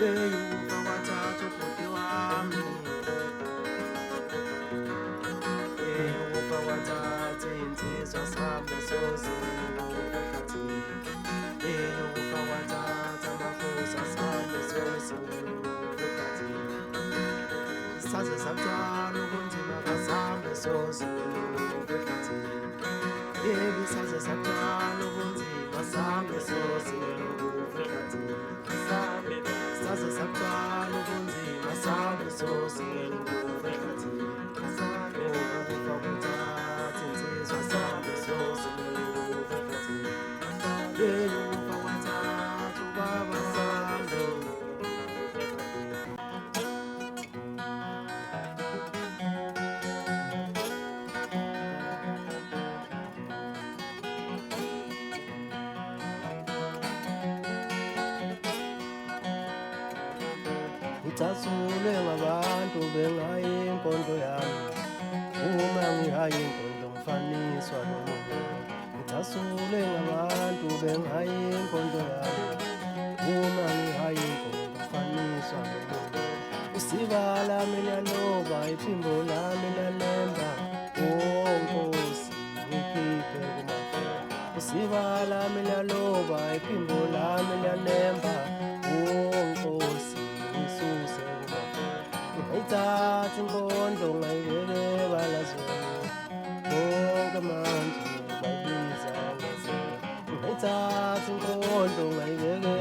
Yehova wathatha ubhuti wami, Yehova wathatha insizwa sami sozingekho ehlathini, Yehova wathatha amakhosi sami sozingekho ehlathini, saze sathwala ubunzima bazami sozingekho ehlathini, yebo saze sathwala ubunzima sami sozingekho ehlathini, saze sathwala ubunzima sami sozingekho ehlathini, Yehova wathatha insizwa sami sozingekho ehlathini, Yehova wathatha ubaba sami. Ngithathulwe ngabantu bengayi inkonzo yami, uma ngihayi inkonzo ngifaniswa nomuntu. Ngithathulwe ngabantu bengayi inkonzo yami, uma ngihayi inkonzo ngifaniswa nomuntu. Usiba lami liyaloba, iphimbo lami liyalemba, oh Nkosi ngikhiphe kumafebe. Usiba lami liyaloba, iphimbo lami liyalemba, oh Nkosi ngisuse kumafebe. Ngayithatha inkondlo ngayibeke ebalazweni, bonke manje bayibiza ngazela. Ngayithatha inkondlo ngayibeke